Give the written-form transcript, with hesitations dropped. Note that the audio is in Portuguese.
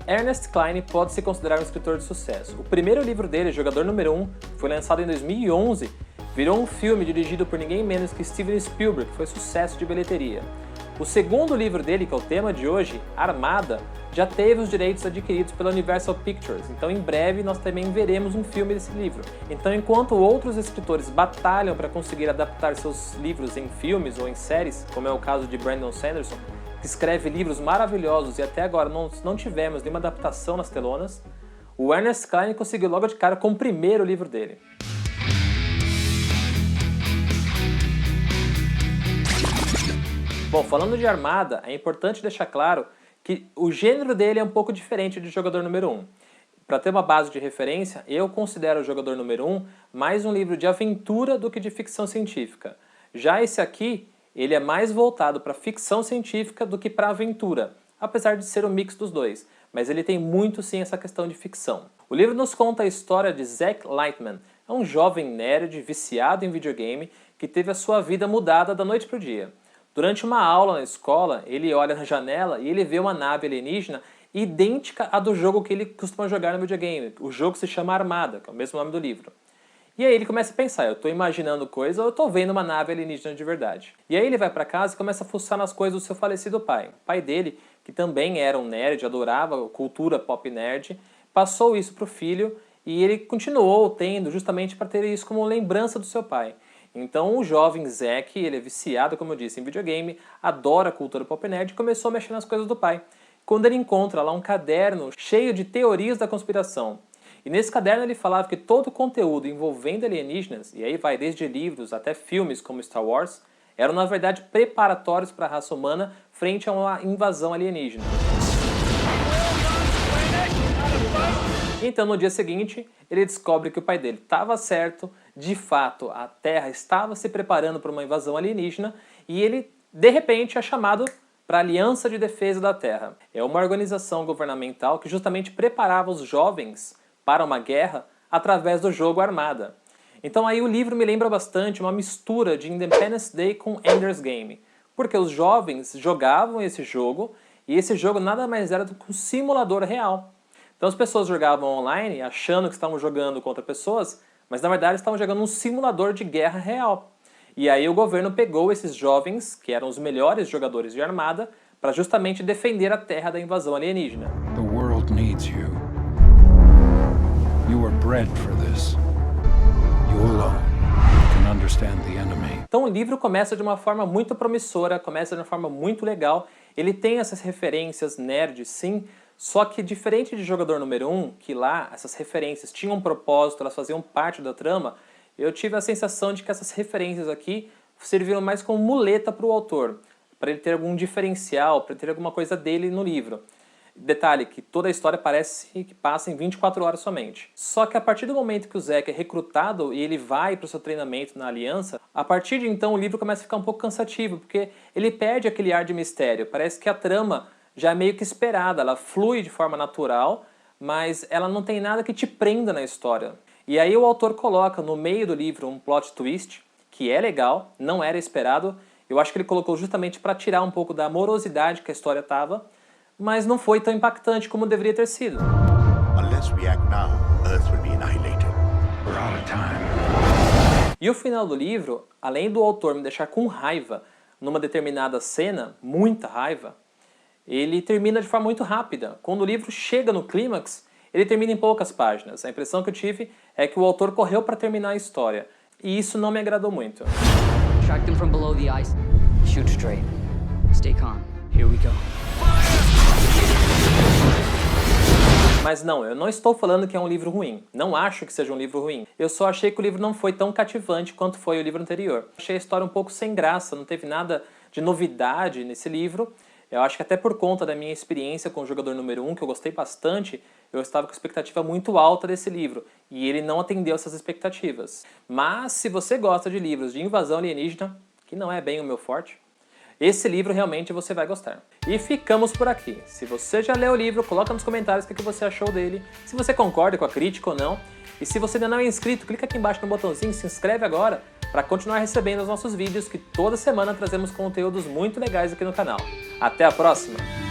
Ernest Cline pode se considerar um escritor de sucesso. O primeiro livro dele, Jogador Número 1, foi lançado em 2011, virou um filme dirigido por ninguém menos que Steven Spielberg, que foi sucesso de bilheteria. O segundo livro dele, que é o tema de hoje, Armada, já teve os direitos adquiridos pela Universal Pictures, então em breve nós também veremos um filme desse livro. Então enquanto outros escritores batalham para conseguir adaptar seus livros em filmes ou em séries, como é o caso de Brandon Sanderson, que escreve livros maravilhosos e até agora não tivemos nenhuma adaptação nas telonas, o Ernest Cline conseguiu logo de cara com o primeiro livro dele. Bom, falando de Armada, é importante deixar claro que o gênero dele é um pouco diferente de Jogador Número 1. Para ter uma base de referência, eu considero o Jogador Número 1 mais um livro de aventura do que de ficção científica. Já esse aqui, ele é mais voltado para ficção científica do que para aventura, apesar de ser um mix dos dois, mas ele tem muito sim essa questão de ficção. O livro nos conta a história de Zach Lightman, é um jovem nerd viciado em videogame que teve a sua vida mudada da noite para o dia. Durante uma aula na escola, ele olha na janela e ele vê uma nave alienígena idêntica à do jogo que ele costuma jogar no videogame. O jogo se chama Armada, que é o mesmo nome do livro. E aí ele começa a pensar, eu estou imaginando coisa ou eu estou vendo uma nave alienígena de verdade? E aí ele vai para casa e começa a fuçar nas coisas do seu falecido pai. O pai dele, que também era um nerd, adorava cultura pop nerd, passou isso para o filho e ele continuou tendo justamente para ter isso como lembrança do seu pai. Então o jovem Zack, ele é viciado, como eu disse, em videogame, adora a cultura pop nerd e começou a mexer nas coisas do pai. Quando ele encontra lá um caderno cheio de teorias da conspiração. E nesse caderno ele falava que todo o conteúdo envolvendo alienígenas, e aí vai desde livros até filmes como Star Wars, eram na verdade preparatórios para a raça humana frente a uma invasão alienígena. Então no dia seguinte, ele descobre que o pai dele estava certo, de fato a Terra estava se preparando para uma invasão alienígena e ele, de repente, é chamado para a Aliança de Defesa da Terra. É uma organização governamental que justamente preparava os jovens para uma guerra através do jogo Armada. Então aí o livro me lembra bastante uma mistura de Independence Day com Ender's Game, porque os jovens jogavam esse jogo e esse jogo nada mais era do que um simulador real. Então as pessoas jogavam online achando que estavam jogando contra pessoas, mas na verdade estavam jogando um simulador de guerra real. E aí o governo pegou esses jovens, que eram os melhores jogadores de Armada, para justamente defender a Terra da invasão alienígena. The world needs you. You were bred for this. You alone can understand the enemy. Então o livro começa de uma forma muito promissora, começa de uma forma muito legal. Ele tem essas referências nerd, sim, só que diferente de Jogador Número 1, que lá essas referências tinham um propósito, elas faziam parte da trama, eu tive a sensação de que essas referências aqui serviram mais como muleta para o autor, para ele ter algum diferencial, para ter alguma coisa dele no livro. Detalhe que toda a história parece que passa em 24 horas somente. Só que a partir do momento que o Zack é recrutado e ele vai para o seu treinamento na Aliança, a partir de então o livro começa a ficar um pouco cansativo, porque ele perde aquele ar de mistério. Parece que a trama já é meio que esperada, ela flui de forma natural, mas ela não tem nada que te prenda na história. E aí o autor coloca no meio do livro um plot twist, que é legal, não era esperado. Eu acho que ele colocou justamente para tirar um pouco da morosidade que a história estava, mas não foi tão impactante como deveria ter sido. Unless we act now, Earth will be annihilated. We're out of time. E o final do livro, além do autor me deixar com raiva numa determinada cena, muita raiva, ele termina de forma muito rápida. Quando o livro chega no clímax, ele termina em poucas páginas. A impressão que eu tive é que o autor correu para terminar a história. E isso não me agradou muito. Track them from below the ice. Shoot straight. Stay calm. Here we go. Mas não, eu não estou falando que é um livro ruim. Não acho que seja um livro ruim. Eu só achei que o livro não foi tão cativante quanto foi o livro anterior. Achei a história um pouco sem graça, não teve nada de novidade nesse livro. Eu acho que até por conta da minha experiência com o Jogador Número 1, que eu gostei bastante, eu estava com expectativa muito alta desse livro, e ele não atendeu essas expectativas. Mas se você gosta de livros de invasão alienígena, que não é bem o meu forte, esse livro realmente você vai gostar. E ficamos por aqui. Se você já leu o livro, coloca nos comentários o que você achou dele, se você concorda com a crítica ou não. E se você ainda não é inscrito, clica aqui embaixo no botãozinho e se inscreve agora para continuar recebendo os nossos vídeos, que toda semana trazemos conteúdos muito legais aqui no canal. Até a próxima!